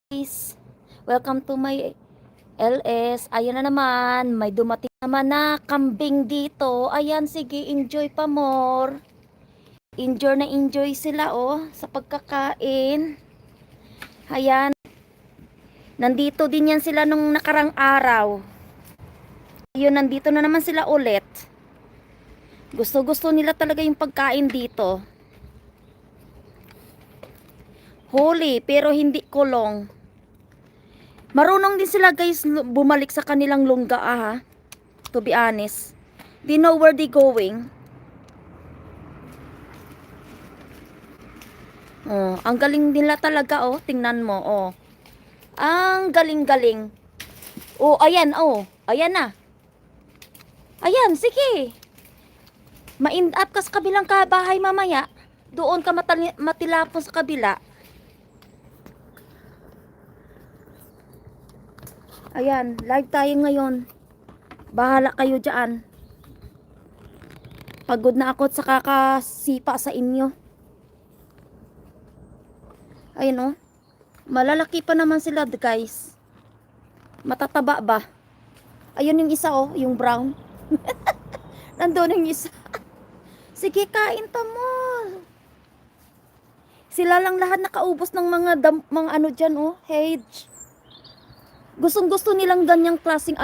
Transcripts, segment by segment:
Guys, welcome to my LS. Ayan na naman, may dumating naman na kambing dito. Ayan, sige, enjoy pa more. Enjoy na enjoy sila sa pagkakain. Ayan, nandito din yan sila nung nakarang araw. Ayun, nandito na naman sila ulit. Gusto nila talaga yung pagkain dito. Holy, pero hindi kulong. Marunong din sila guys bumalik sa kanilang lungga to be honest. They know where they going. Ang galing nila talaga tingnan mo Ang galing-galing. Ayan ayan na. Ayan, sige. Ma-end up ka sa kabilang bahay mamaya. Doon ka matilapon sa kabila. Ayan, live tayo ngayon. Bahala kayo dyan. Pagod na ako sa kakasipa sa inyo. Ayun malalaki pa naman sila guys. Matataba ba? Ayun yung isa yung brown. Nandun yung isa. Sige, kain pa mo. Sila lang lahat nakaubos ng mga ano dyan hedge. Gustong gusto nilang ganyang klaseng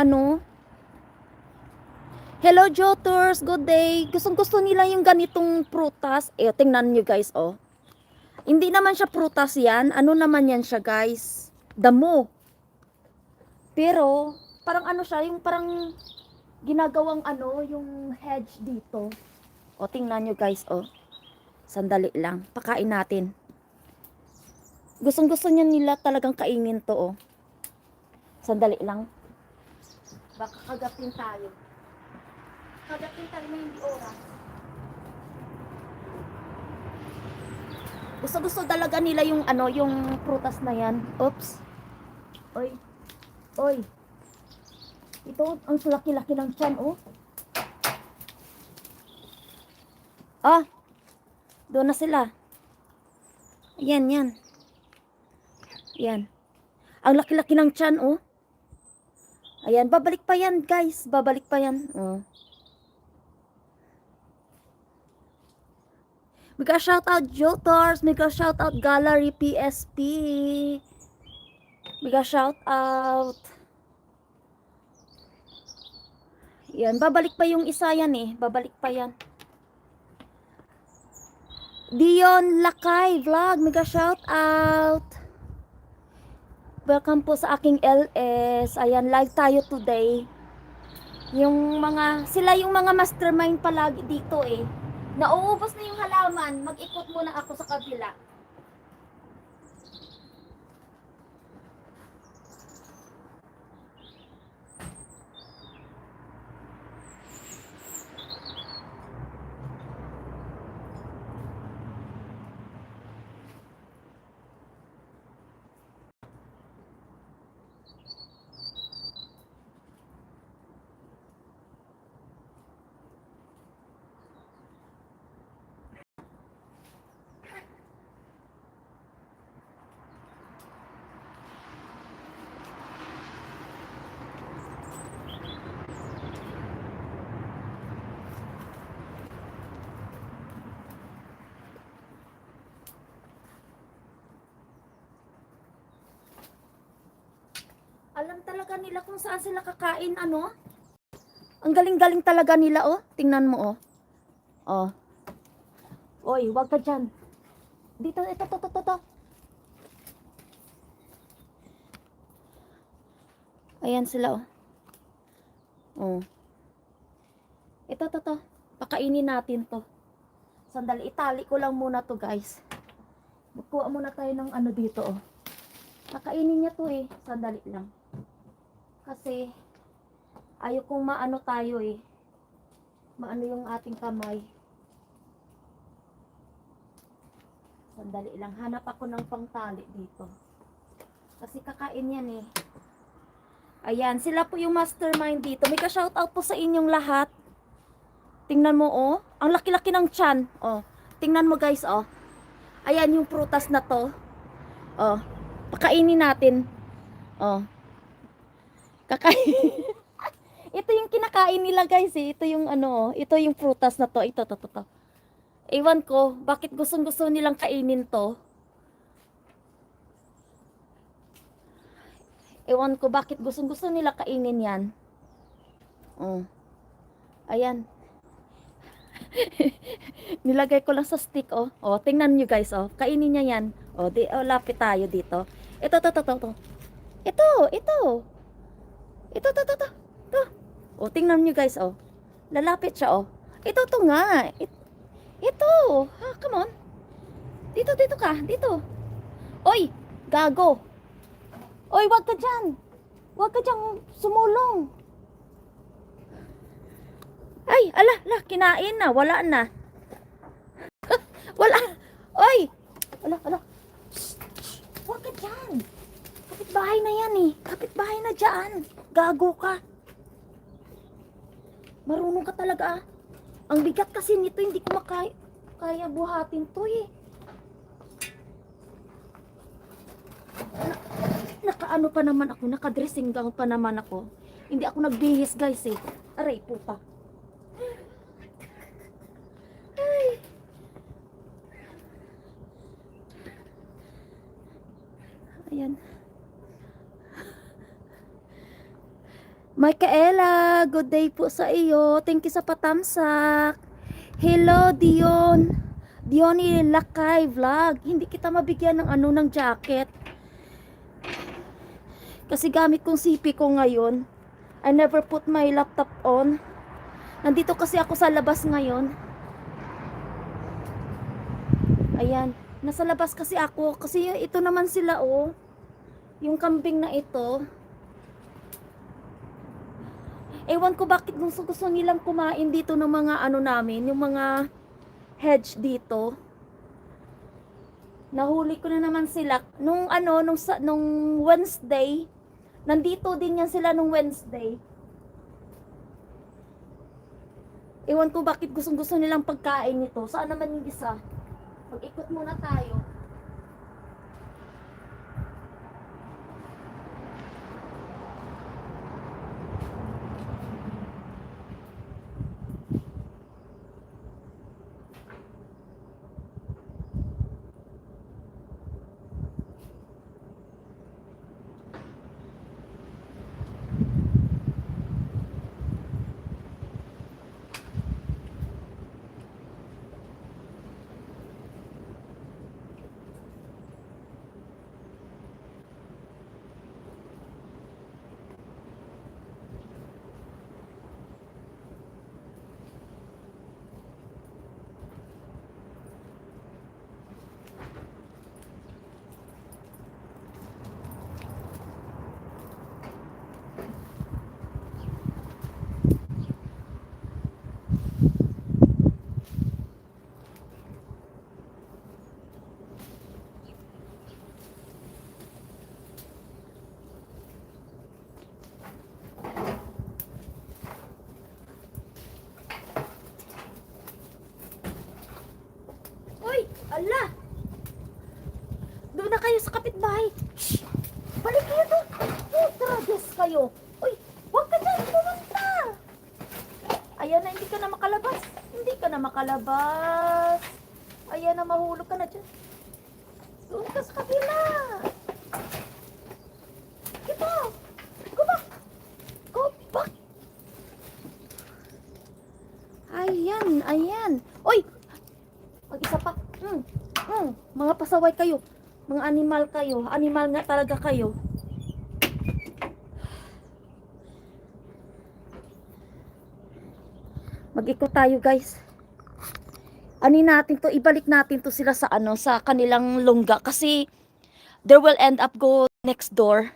Hello Joters, good day. Gustong gusto nila yung ganitong prutas. Tingnan nyo guys Hindi naman siya prutas yan. Ano naman yan siya guys? Damo. Pero parang siya, yung parang ginagawang yung hedge dito. Tingnan nyo guys Sandali lang, pakain natin. Gustong gusto niya nila talagang kainin to Sandali lang. Baka kagatin tayo. Kagatin tayo na hindi oras. Gusto talaga nila yung yung prutas na yan. Oops. Oy. Ito ang laki-laki ng tiyan Doon na sila. Yan. Yan. Ang laki-laki ng tiyan Ayan, babalik pa yan guys. Babalik pa yan. Mega shoutout Jotars. Mega shoutout Gallery PSP. Mega shoutout. Yan, babalik pa yung isa yan Babalik pa yan. Dion Lakay Vlog. Mega shoutout. Welcome po sa aking LS. Ayan, live tayo today. Sila yung mga mastermind palagi dito Nauubos na yung halaman. Mag-ikot muna ako sa kabila. Alam talaga nila kung saan sila kakain, Ang galing-galing talaga nila, Tingnan mo, Oy, wag ka dyan. Dito, ito. Ayan sila, Ito. Pakainin natin to. Sandali, itali ko lang muna to, guys. Magkuha muna tayo ng dito, Pakainin niya to, Sandali lang. Kasi ayaw kong maano tayo maano yung ating kamay. Sandali lang, hanap ako ng pangtali dito kasi kakain yan Ayan, sila po yung mastermind dito. May ka-shoutout po sa inyong lahat. Tingnan mo ang laki-laki ng tiyan tingnan mo guys Ayan yung prutas na to Pakainin natin. Oh. Kakain. Ito yung kinakain nila guys eh. Ito yung ano, ito yung prutas na to. Ito. Ewan ko, bakit gustong-gusto nilang kainin to. Ewan ko, bakit gustong-gusto nila kainin yan. Oh. Ayan. Nilagay ko lang sa stick, oh. Oh, tingnan nyo guys, oh. Kainin niya yan. Oh, lapit tayo dito. Ito. Ito. Oh, tingnan nyo guys, oh. Lalapit siya, oh. Ito nga. Ito. Ha, come on. Dito ka. Dito. Oy, gago. Oy, wag ka dyan. Wag ka dyan sumulong. Ay, ala, kinain na. Wala na. Wala. Oy. Ala. Wag ka dyan. Kapitbahay na yan eh. Kapitbahay na dyan. Gago ka. Marunong ka talaga ah. Ang bigat kasi nito, hindi ko kaya buhatin to eh. Nakaano pa naman ako, naka-dressing gown pa naman ako. Hindi ako nagbihis guys eh. Aray puta. Ay. Ayan. Micaela, good day po sa iyo. Thank you sa patamsak. Hello, Dion. Diony Lakay Vlog. Hindi kita mabigyan ng ano ng jacket. Kasi gamit kong CP ko ngayon. I never put my laptop on. Nandito kasi ako sa labas ngayon. Ayan. Nasa labas kasi ako. Kasi ito naman sila oh. Yung kambing na ito. Ewan ko bakit gusto nilang kumain dito ng mga ano namin, yung mga hedge dito. Nahuli ko na naman sila nung Wednesday. Nandito din yan sila nung Wednesday. Ewan ko bakit gusto nilang pagkain nito. Saan naman yung isa? Mag-ikot muna tayo. Ala! Doon na kayo sa kapitbahay. Shhh! Balik kayo doon. Trages kayo. Uy! Huwag ka dyan pumunta. Ayan na, hindi ka na makalabas. Hindi ka na makalabas. Ayan na, mahulog ka na dyan. Doon ka sa kabila. Ito! Go back! Go back! Ayan. Uy! Mag-isa pa. Mga pasaway kayo. Mga animal kayo. Animal nga talaga kayo. Mag-ikot tayo guys. Natin to, ibalik natin to sila sa sa kanilang lungga kasi there will end up go next door.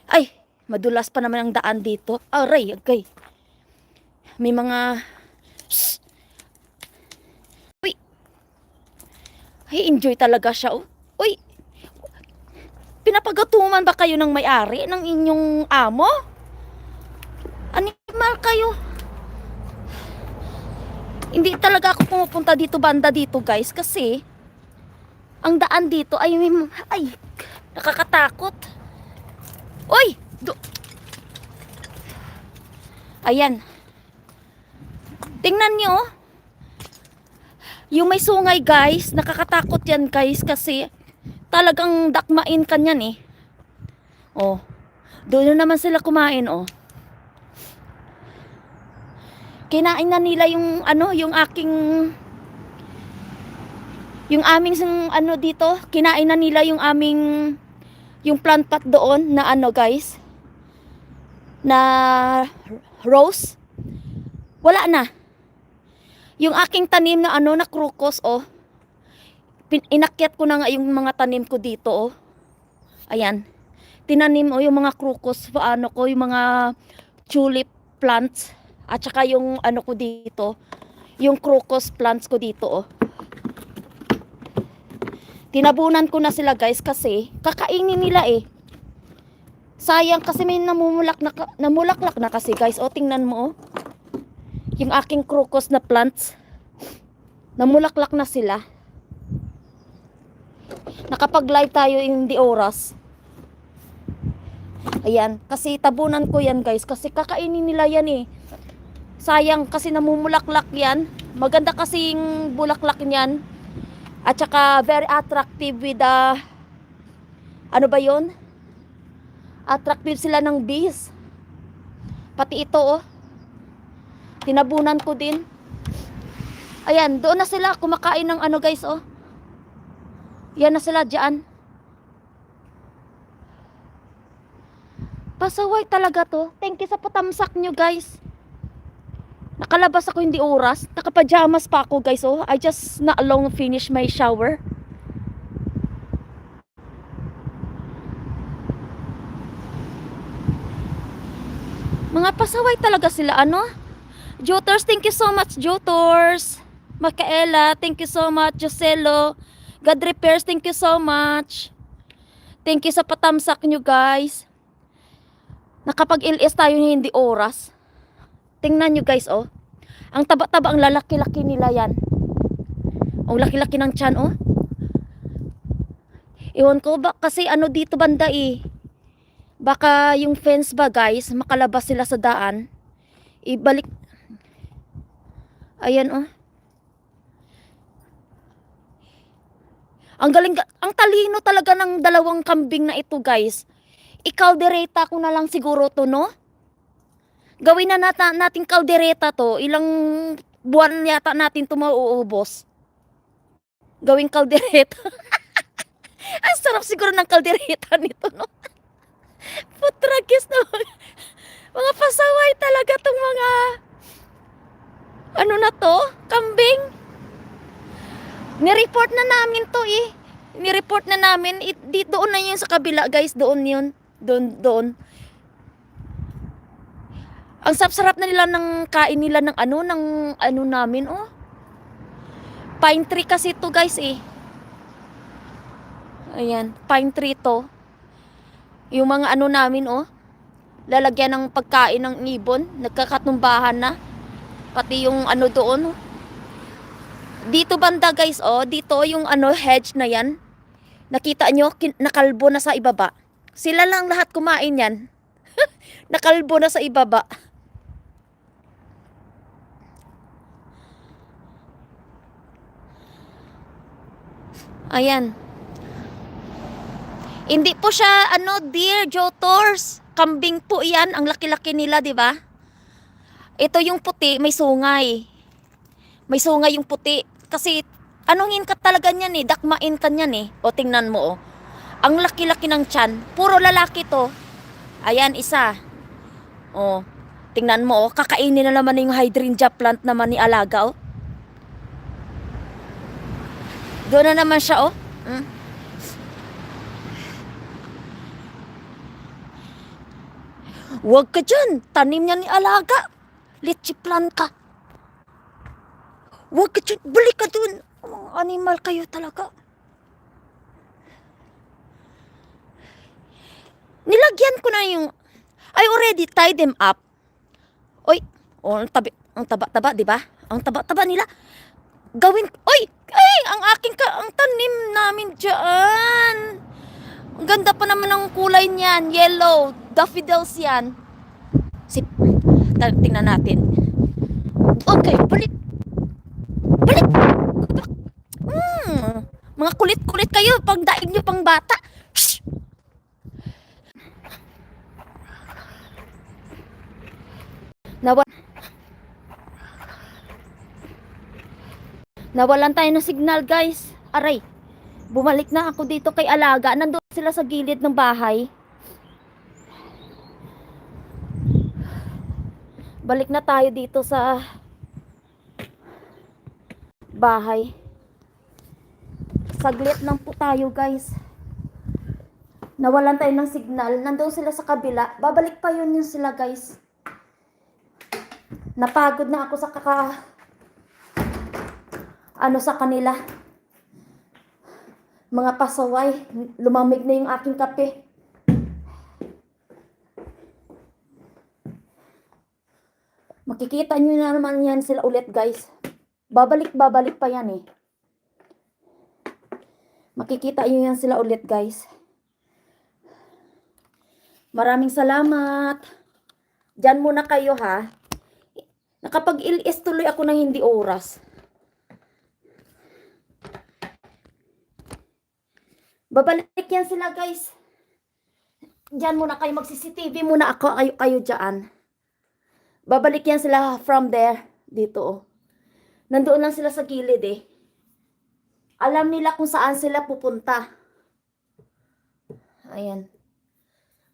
Ay, madulas pa naman ang daan dito. Aray, okay. May mga Ay, enjoy talaga siya. Oh. Uy, pinapagatuman ba kayo ng may-ari ng inyong amo? Animal kayo. Hindi talaga ako pumupunta dito banda dito guys kasi ang daan dito ay Nakakatakot. Uy! Ayan. Tingnan nyo. Yung may sungay guys. Nakakatakot yan guys. Kasi talagang dakmain ka niyan eh. Oh. Doon naman sila kumain oh. Kinain na nila yung ano, yung aming ano dito, kinain na nila yung aming yung plant pot doon na ano guys, na rose. Wala na. Yung aking tanim na ano na krukos oh. Inakyat ko na nga yung mga tanim ko dito oh. Ayan. Tinanim oh yung mga krukos, paano ko yung mga tulip plants at saka yung ano ko dito, yung crocus plants ko dito oh. Tinabunan ko na sila guys kasi kakainin nila eh. Sayang kasi may namulaklak na kasi guys. O tingnan mo oh. Yung aking crocus na plants. Namulaklak na sila. Nakapag-live tayo in the oras. Ayan. Kasi tabunan ko yan guys. Kasi kakainin nila yan eh. Sayang kasi namumulaklak yan. Maganda kasing bulaklak niyan. At saka very attractive with the ano ba yon? Attractive sila ng bees. Pati ito oh. Tinabunan ko din. Ayan, doon na sila kumakain ng ano guys oh. Yan na sila diyan. Pasaway talaga to. Thank you sa patamsak nyo guys. Nakalabas ako hindi oras. Nakapajamas pa ako guys oh. I just not long finish my shower. Mga pasaway talaga sila ano. Jotors, thank you so much Jotors. Makaela, thank you so much. Joselo, God Repairs, thank you so much. Thank you sa patamsak nyo guys. Nakapag-LS tayo hindi oras. Tingnan nyo guys oh. Ang taba-taba, ang lalaki-laki nila yan. Ang laki-laki ng tiyan oh. Iwan ko ba kasi ano dito banda eh. Baka yung fence ba guys, makalabas sila sa daan. Ibalik. Ayan oh. Ang galing, ang talino talaga ng dalawang kambing na ito guys. I-caldereta ko na lang siguro to no. Gawin na natin kaldereta to. Ilang buwan yata natin ito mauubos. Gawing kaldereta. Ang sarap siguro ng kaldereta nito, no? Putragis na mga pasaway talaga tong mga ano na to? Kambing. Ni-report na namin to eh. Ni-report na namin. Doon na yun sa kabila guys. Doon yun. Doon. Ang sarap na nila ng kain nila ng ano namin oh. Pine tree kasi to guys eh. Ayan, pine tree to. Yung mga ano namin oh. Lalagyan ng pagkain ng ibon, nagkakatumbahan na. Pati yung ano doon oh. Dito banda guys oh, dito yung ano hedge na yan. Nakita nyo, nakalbo na sa ibaba. Sila lang lahat kumain yan. Nakalbo na sa ibaba. Ayan. Hindi po siya ano deer jotors. Kambing po 'yan, ang laki-laki nila, 'di ba? Ito yung puti, may sungay. May sungay yung puti kasi anongin ka talaga niyan eh, dakmain ka niyan eh. O tingnan mo oh. Ang laki-laki ng tiyan. Puro lalaki 'to. Ayan isa. Oh. Tingnan mo oh, kakainin na naman yung hydrangea plant naman ni alaga oh. Doon na naman siya, oh. Huwag ka dyan. Tanim niya ni alaga. Litchi plant ka. Huwag ka dyan. Balik ka dun. Mga animal kayo talaga. Nilagyan ko na yung... I already tied them up. Oy. Oh, ang taba-taba, di ba? Ang taba-taba nila. Gawin... Oy! Ay! Ang tanim namin dyan. Ang ganda pa naman ng kulay niyan. Yellow. Daffodils yan. Sip. Tingnan natin. Okay, balik. Balik. Mga kulit-kulit kayo. Pagdaig nyo pang bata. Shh! Nawalan tayo ng signal, guys. Aray. Bumalik na ako dito kay Alaga. Nandun sila sa gilid ng bahay. Balik na tayo dito sa bahay. Saglit lang po tayo, guys. Nawalan tayo ng signal. Nandun sila sa kabila. Babalik pa yun sila, guys. Napagod na ako sa sa kanila. Mga pasaway. Lumamig na yung aking kape. Makikita nyo na naman yan sila ulit, guys. Babalik pa yan eh. Makikita nyo yan sila ulit, guys. Maraming salamat. Diyan muna kayo, ha. Nakapag-ilis tuloy ako ng hindi oras. Babalik yan sila, guys. Diyan muna kayo. Mag-CCTV muna ako. Kayo dyan. Babalik yan sila from there. Dito, oh. Nandoon lang sila sa gilid, eh. Alam nila kung saan sila pupunta. Ayan.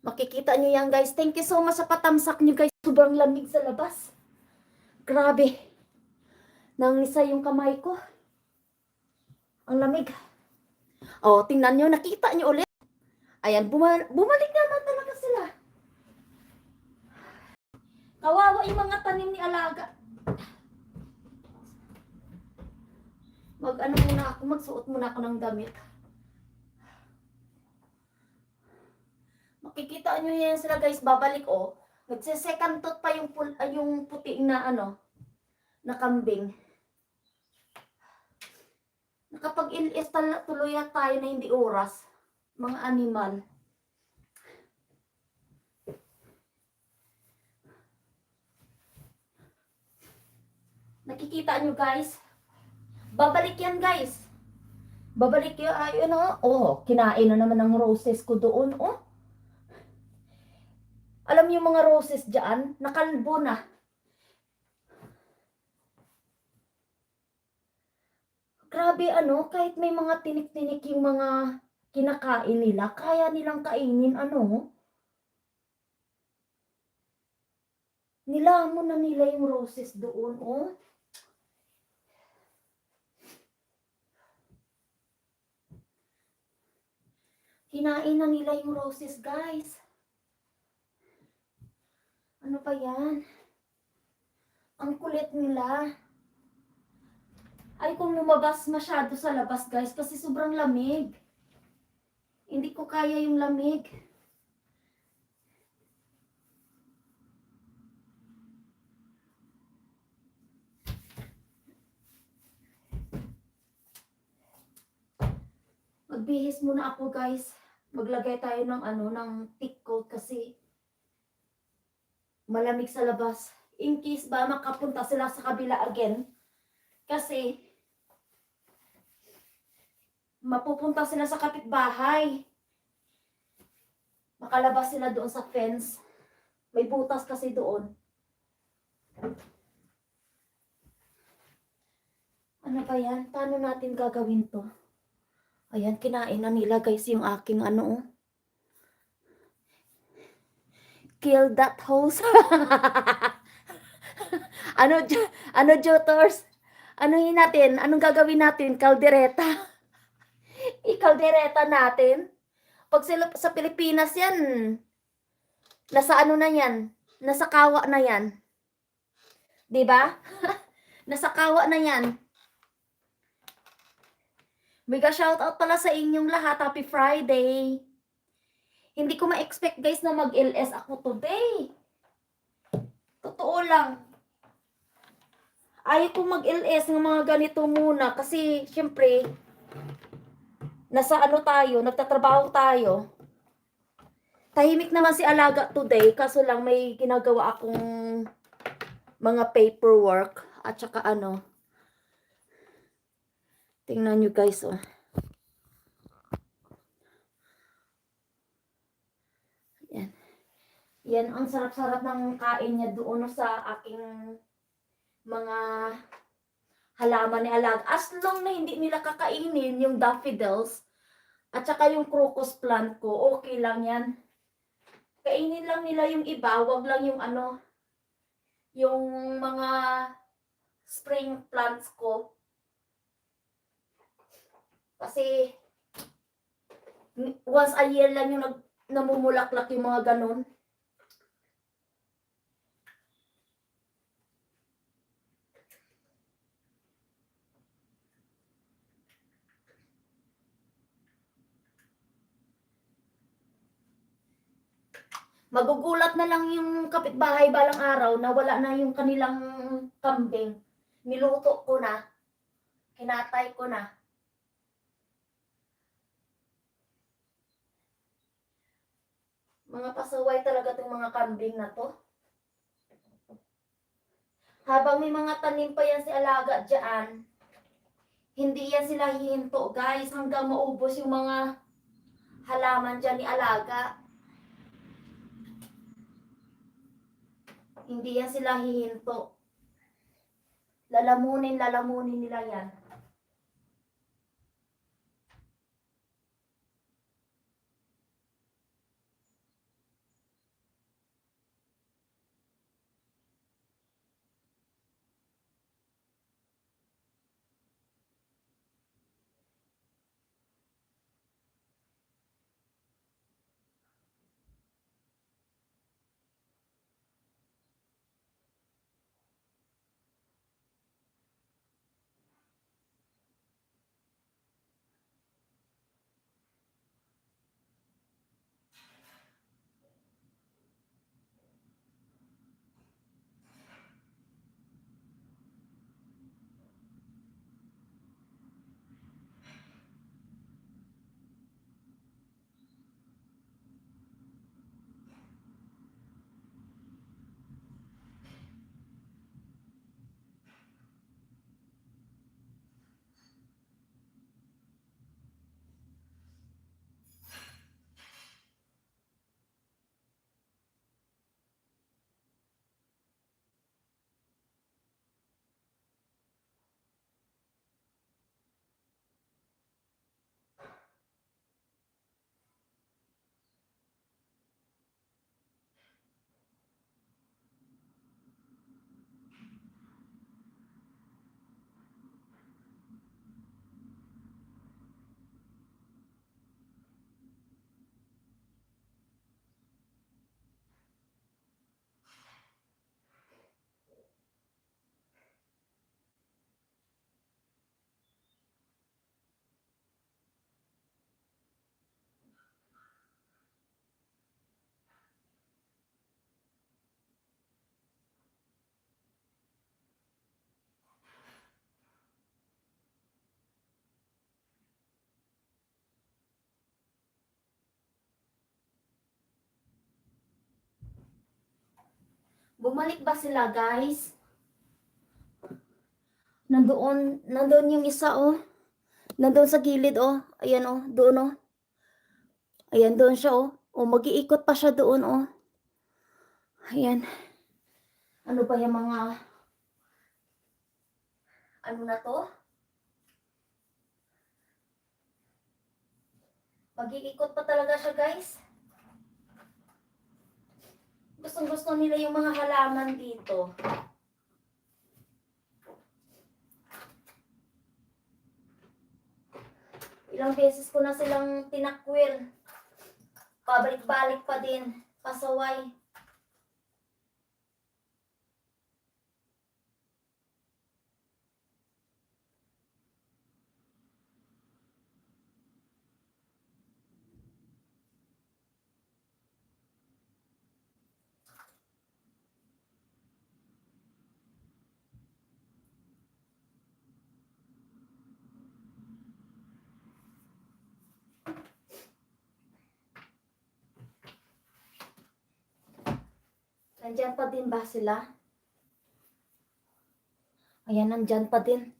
Makikita nyo yan, guys. Thank you so much sa patamsak nyo, guys. Sobrang lamig sa labas. Grabe. Nangisa yung kamay ko. Ang lamig. Oh, tingnan nyo. Nakita nyo ulit. Ayan, bumalik naman talaga sila. Kawawa yung mga tanim ni Alaga. Magsuot muna ako ng damit. Makikita nyo yan sila, guys. Babalik, oh. Nagse-second thought pa yung puti na na kambing. Nakapag-ilis tuloy tayo na hindi oras. Mga animal. Nakikita nyo, guys? Babalik yan, guys. Babalik yan. Ayun, oh. Oh, kinain na naman ng roses ko doon, oh. Alam niyo mga roses dyan, nakalbo na. Grabe, kahit may mga tinik-tinik yung mga kinakain nila, kaya nilang kainin, nilamon na nila yung roses doon, oh. Kinain na nila yung roses, guys. Ano pa yan? Ang kulit nila. Ay, kung lumabas masyado sa labas, guys, kasi sobrang lamig. Hindi ko kaya yung lamig. Magbihis muna ako, guys. Maglagay tayo ng thick coat kasi malamig sa labas. In case ba makapunta sila sa kabila again. Kasi mapupunta sila sa kapitbahay. Makalabas sila doon sa fence. May butas kasi doon. Ano ba yan? Paano natin gagawin to? Ayan, kinain na nila, guys, yung aking Kill that host. Jotors? Anuhin natin? Anong gagawin natin? Kaldereta. Ikaldereta natin. Pag sa Pilipinas yan, nasa na yan? Nasa kawa na yan. Diba? Nasa kawa na yan. Mega shoutout pala sa inyong lahat. Happy Friday. Hindi ko ma-expect, guys, na mag-LS ako today. Totoo lang. Ayaw ko mag-LS ng mga ganito muna. Kasi, syempre, nasa ano tayo, nagtatrabaho tayo. Tahimik naman si Alaga today, kaso lang may ginagawa akong mga paperwork at saka ano. Tingnan nyo guys, oh. Yan. Yan ang sarap-sarap ng kain niya doon sa aking mga halaman ni Alaga. As long na hindi nila kakainin yung daffodils at saka yung crocus plant ko, okay lang yan. Kainin lang nila yung iba, wag lang yung ano, yung mga spring plants ko. Kasi once a year lang yung namumulaklak yung mga ganun. Magugulat na lang yung kapitbahay balang araw na wala na yung kanilang kambing. Niluto ko na. Kinatay ko na. Mga pasaway talaga itong mga kambing na to. Habang may mga tanim pa yan si Alaga dyan, hindi yan sila hihinto guys hanggang maubos yung mga halaman dyan ni Alaga. Hindi yan sila hihinto. Lalamunin nila yan. Bumalik ba sila guys? Nandoon yung isa oh. Nandoon sa gilid oh. Ayan oh, doon oh. Ayan doon siya oh. Oh, mag-iikot pa siya doon oh. Ayan. Ano ba yung mga ano na to? Mag-iikot pa talaga siya guys. Gustong-gusto nila yung mga halaman dito. Ilang beses ko na silang tinakwil. Pabalik-balik pa din. Pasaway. Nandyan pa din ba sila? Ayan, nandyan pa din.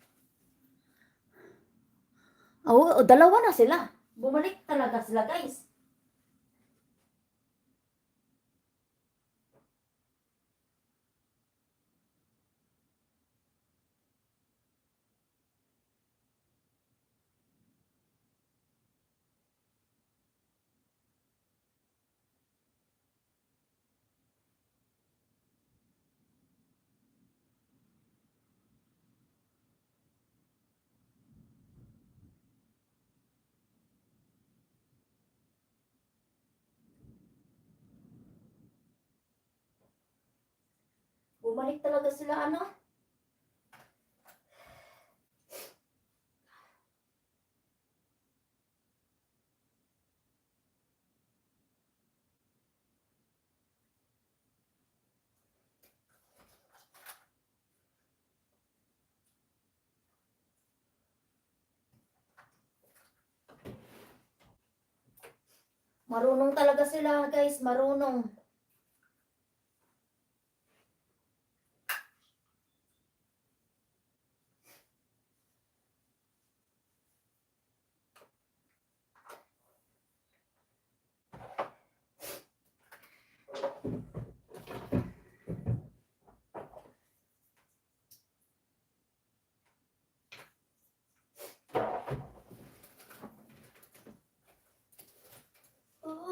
Oo, dalawa na sila. Bumalik talaga sila, guys. Bumalik talaga sila, ano? Marunong talaga sila, guys. Marunong.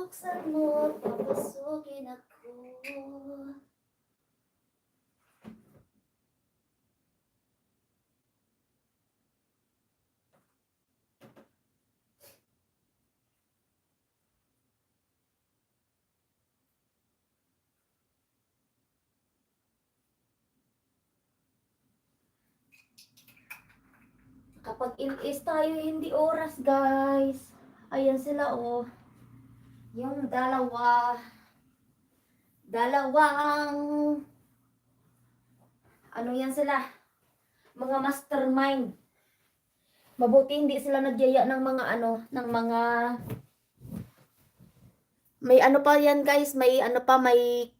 Buksan mo, papasukin ako. Kapag ilis tayo, hindi oras, guys. Ayan sila, oh. Yung dalawang, ano yan sila? Mga mastermind. Mabuti hindi sila nagyaya ng mga ano, ng mga, may ano pa yan, guys, may ano pa, may,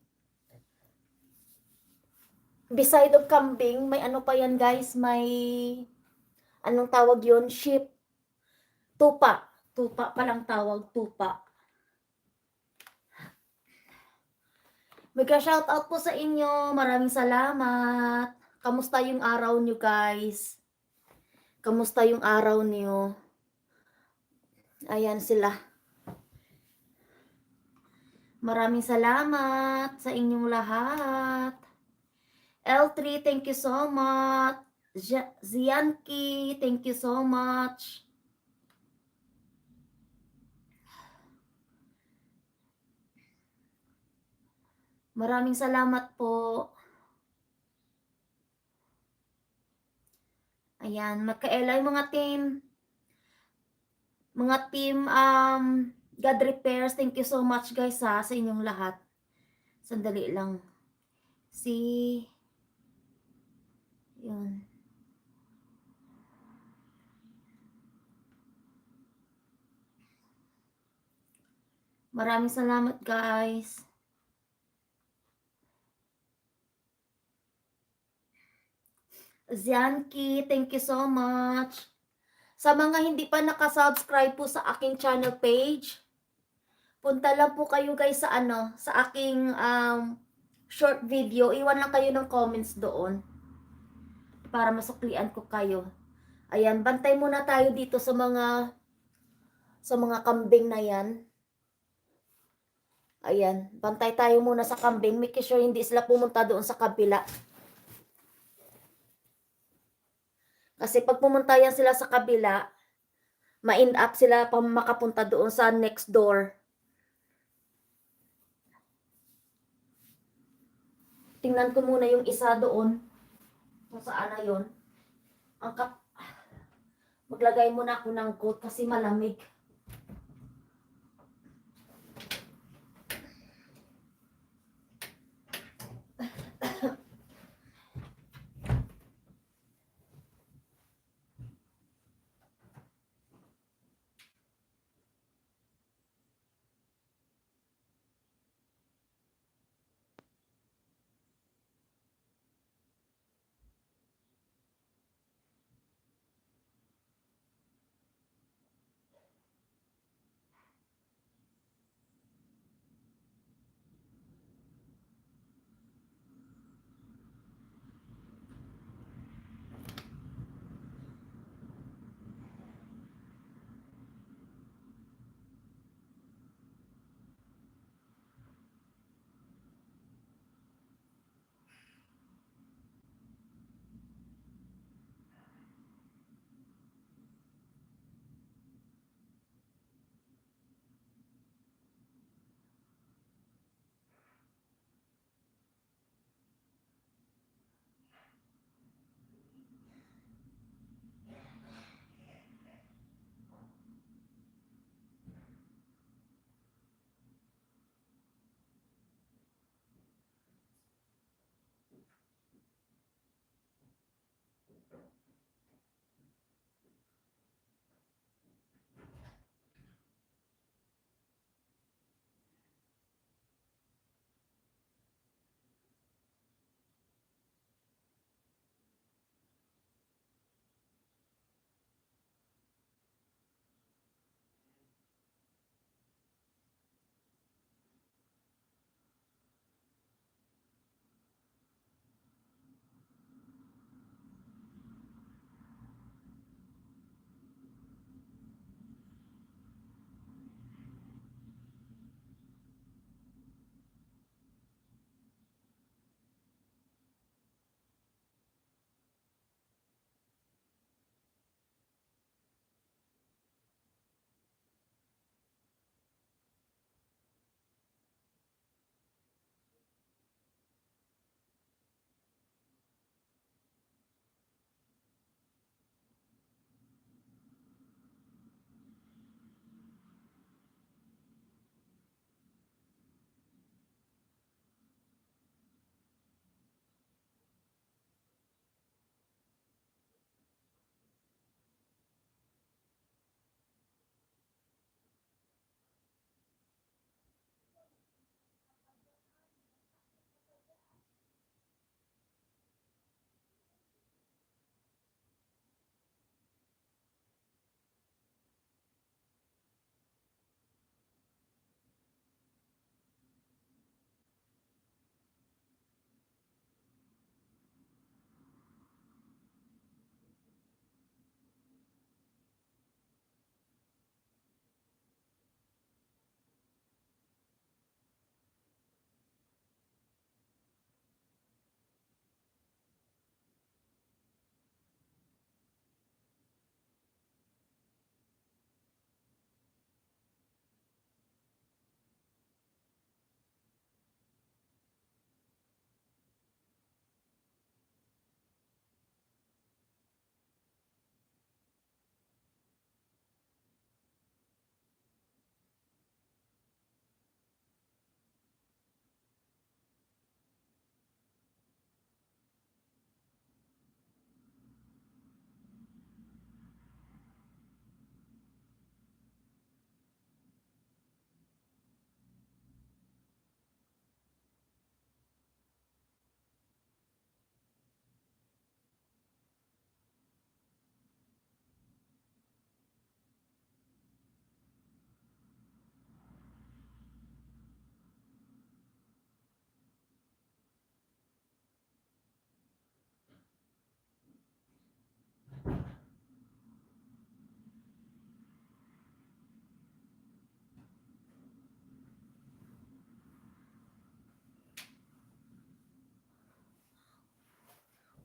beside of kambing, may ano pa yan, guys, may, anong tawag yun? Sheep. Tupa. Tupa palang tawag, tupa. Mega-shoutout po sa inyo. Maraming salamat. Kamusta yung araw nyo, guys? Kamusta yung araw nyo? Ayan sila. Maraming salamat sa inyong lahat. L3, thank you so much. Zianki, thank you so much. Maraming salamat po. Ayan, magkaela yung mga team. Mga team, God Repairs, thank you so much, guys, ha, sa inyong lahat. Sandali lang. Yun. Maraming salamat, guys. Zianki, thank you so much. Sa mga hindi pa nakasubscribe po sa aking channel page, punta lang po kayo, guys, sa ano, sa aking short video. Iwan lang kayo ng comments doon para masuklian ko kayo. Ayan, bantay muna tayo dito sa mga kambing na yan. Ayan, bantay tayo muna sa kambing. Make sure hindi sila pumunta doon sa kabila. Kasi pag pumunta yan sila sa kabila, ma-end up sila pa makapunta doon sa next door. Tingnan ko muna yung isa doon. Kung saan na yun. Maglagay muna ako ng coat kasi malamig.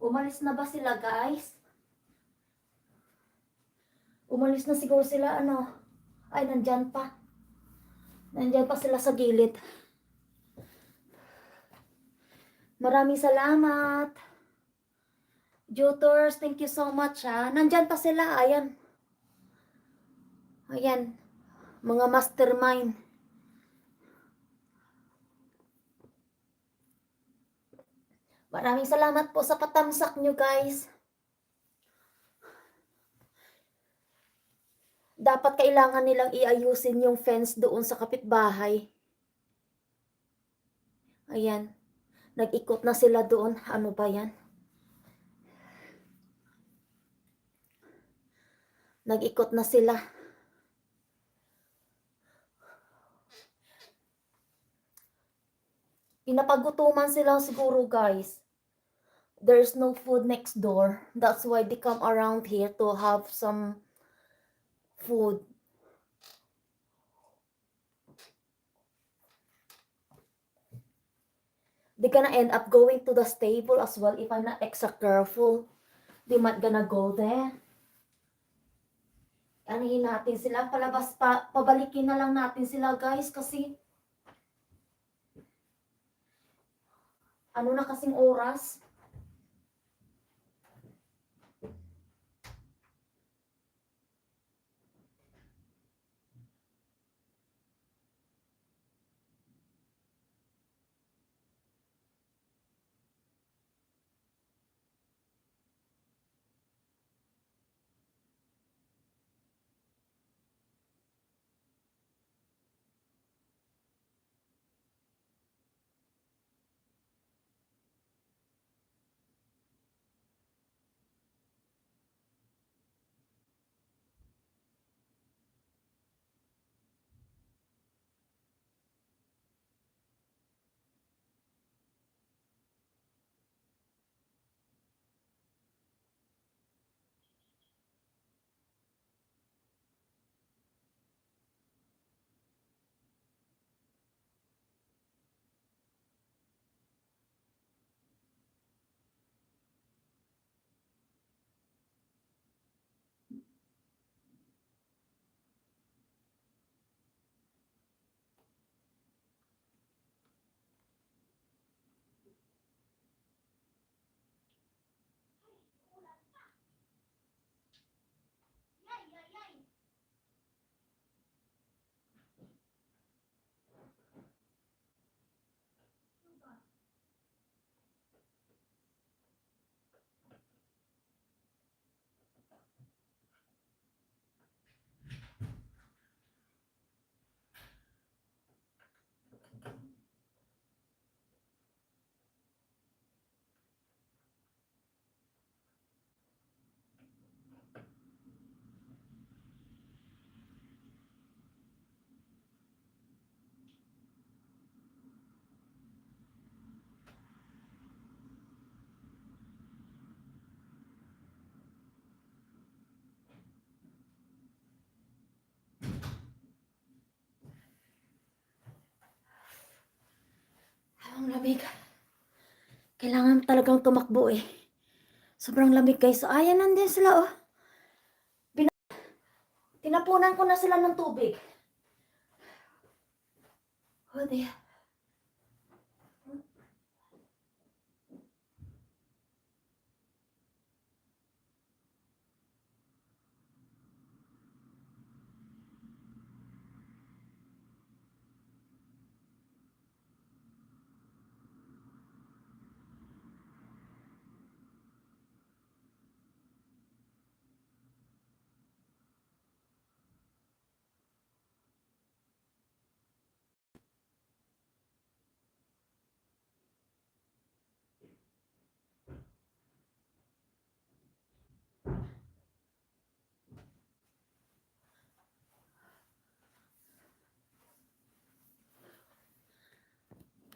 Umalis na ba sila, guys? Umalis na siguro sila, ano? Ay, nandyan pa. Nandyan pa sila sa gilid. Maraming salamat. Jutors, thank you so much, ha. Nandyan pa sila, ayan. Ayan. Mga mastermind. Maraming salamat po sa patamsak nyo, guys. Dapat kailangan nilang iayusin yung fence doon sa kapitbahay. Ayan. Nag-ikot na sila doon. Ano ba yan? Nag-ikot na sila. Pinapagutuman sila siguro, guys. There's no food next door. That's why they come around here to have some food. They're gonna end up going to the stable as well if I'm not extra careful. They might gonna go there. Anihin natin sila. Palabas pa. Pabalikin na lang natin sila, guys, kasi ano na kasing oras? Ang lamig. Kailangan talagang tumakbo eh. Sobrang lamig, guys. So, ayan, nandun sila, oh. Tinapunan ko na sila ng tubig. Oh, dear.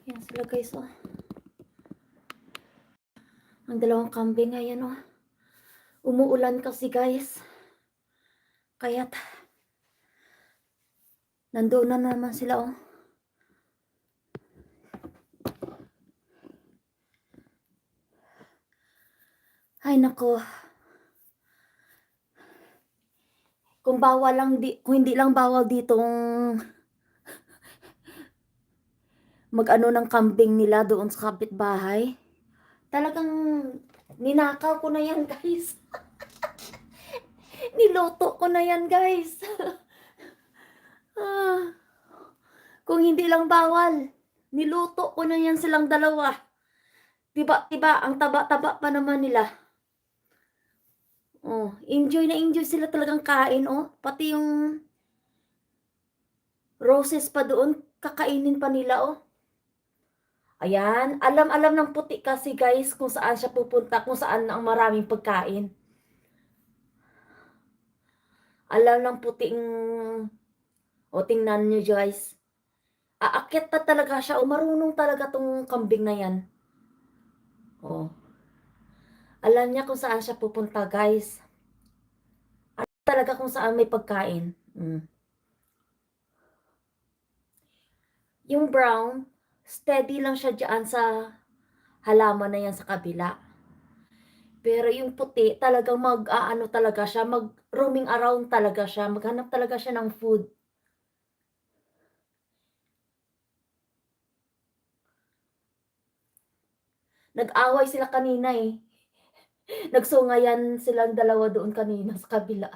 Yan sila, guys, oh. Ang dalawang kambing, ayan, oh. Umuulan kasi, guys. Kaya't nandoon na naman sila, oh. naku. Kung hindi lang bawal ditong mag-ano ng kambing nila doon sa kapitbahay, talagang ninakaw ko na yan, guys. Niluto ko na yan, guys. Ah, kung hindi lang bawal, niluto ko na yan silang dalawa. Diba, ang taba-taba pa naman nila. Oh, enjoy na enjoy sila talagang kain, oh. Pati yung roses pa doon, kakainin pa nila, oh. Ayan, alam ng puti kasi, guys, kung saan siya pupunta, kung saan ang maraming pagkain. Alam ng puting, o tingnan niyo, guys. Aakyat na talaga siya, o marunong talaga tong kambing na yan. Oh, alam niya kung saan siya pupunta, guys. Alam talaga kung saan may pagkain. Yung brown, steady lang siya dyan sa halaman na yan sa kabila. Pero yung puti, talagang mag-aano talaga siya, mag-roaming around talaga siya, maghanap talaga siya ng food. Nag-away sila kanina eh. Nagsungayan silang dalawa doon kanina sa kabila.